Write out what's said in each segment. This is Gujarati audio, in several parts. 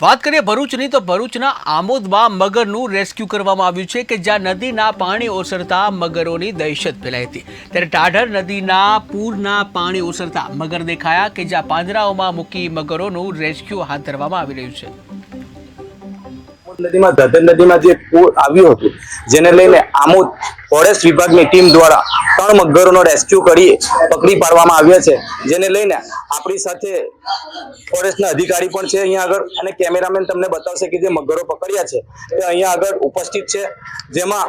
વાત કરીએ ભરૂચની તો ભરૂચના આમોદમાં મગરનું રેસ્ક્યુ કરવામાં આવ્યું છે કે જ્યાં નદીના પાણી ઓસરતા મગરોની દહેશત ફેલાઈ હતી। ત્યારે ટાઢર નદીના પૂરના પાણી ઓસરતા મગર દેખાયા કે જ્યાં પાંજરાઓમાં મૂકી મગરોનું રેસ્ક્યુ હાથ ધરવામાં આવી રહ્યું છે। નદીમાં ધધર નદીમાં જે પૂર આવ્યું હતું જેને લઈને આમોદ ફોરેસ્ટ વિભાગની ટીમ દ્વારા 3 મગરોનો રેસ્ક્યુ કરી પકડી પાડવામાં આવ્યા છે। જેને લઈને આપણી સાથે ફોરેસ્ટના અધિકારી પણ છે અહીંયા આગળ અને કેમેરામેન તમને બતાવશે કે જે મગરો પકડ્યા છે તે અહીંયા આગળ ઉપસ્થિત છે। જેમાં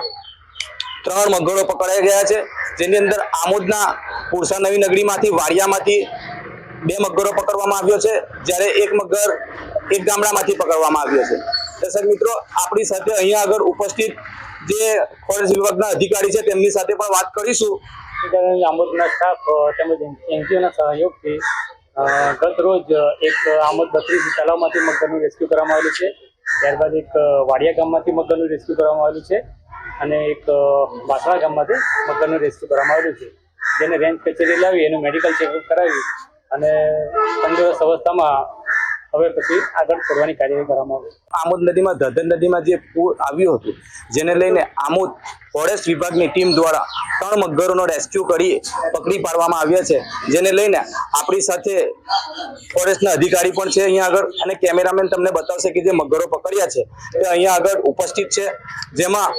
3 મગરો પકડાઈ ગયા છે જેની અંદર આમોદના પુરસા નવી નગરીમાંથી વાડિયામાંથી 2 મગરો પકડવામાં આવ્યો છે જ્યારે એક મગર એક ગામડામાંથી પકડવામાં આવ્યો છે। દર્શક મિત્રો આપણી સાથે અહીંયા આગળ ઉપસ્થિત જે ફોરેસ્ટ વિભાગના અધિકારી છે તેમની સાથે પણ વાત કરીશું। આમોદના સ્ટાફ તેમજ એનજીઓના સહયોગથી ગત રોજ એક આમોદ 32 તળાવમાંથી મગરનું રેસ્ક્યુ કરવામાં આવેલું છે। ત્યારબાદ એક વાડિયા ગામમાંથી મગરનું રેસ્ક્યુ કરવામાં આવેલું છે અને એક વાસણા ગામમાંથી મગરનું રેસ્ક્યુ કરવામાં આવેલું છે, જેને રેન્જ કચેરી લાવી એનું મેડિકલ ચેકઅપ કરાવી અને તંદુરસ્ત અવસ્થામાં હવે પછી આગળ કરવાની કાર્યવાહી કરવામાં આવે। આમોદ નદીમાં ધધર નદીમાં જે પૂર આવ્યું હતું જેને લઈને આમોદ ફોરેસ્ટ વિભાગની ટીમ દ્વારા 3 મગરોનો રેસ્ક્યુ કરી પકડી પાડવામાં આવ્યા છે। જેને લઈને આપણી સાથે ફોરેસ્ટના અધિકારી પણ છે અહીંયા આગળ અને કેમેરામેન તમને બતાવશે કે જે મગરો પકડ્યા છે તે અહીંયા આગળ ઉપસ્થિત છે। જેમાં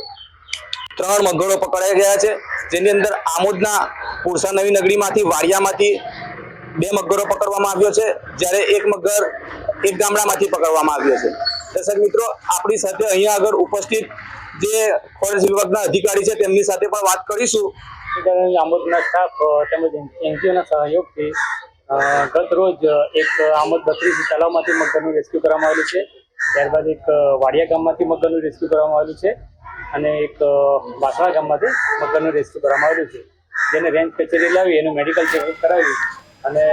3 મગરો પકડાઈ ગયા છે જેની અંદર આમોદના પુરસા નવી નગરીમાંથી વાડિયામાંથી 2 મગરો પકડવામાં આવ્યો છે જ્યારે એક મગર એક ગામડામાંથી પકડવામાં આવ્યો છે। દર્શક મિત્રો આપણી સાથે અહીંયા આગળ ઉપસ્થિત જે ફોરેસ્ટ વિભાગના અધિકારી છે તેમની સાથે પણ વાત કરીશું। આમોદના સ્ટાફ તેમજ એનજીઓના સહયોગથી ગત રોજ એક આમોદ 32 તળાવમાંથી મગરનું રેસ્ક્યુ કરવામાં આવેલું છે। ત્યારબાદ એક વાડિયા ગામમાંથી મગરનું રેસ્ક્યુ કરવામાં આવેલું છે અને એક વાસણા ગામમાંથી મગરનું રેસ્ક્યુ કરવામાં આવેલું છે, જેને રેન્જ કચેરી લાવી એનું મેડિકલ ચેકઅપ કરાવી અને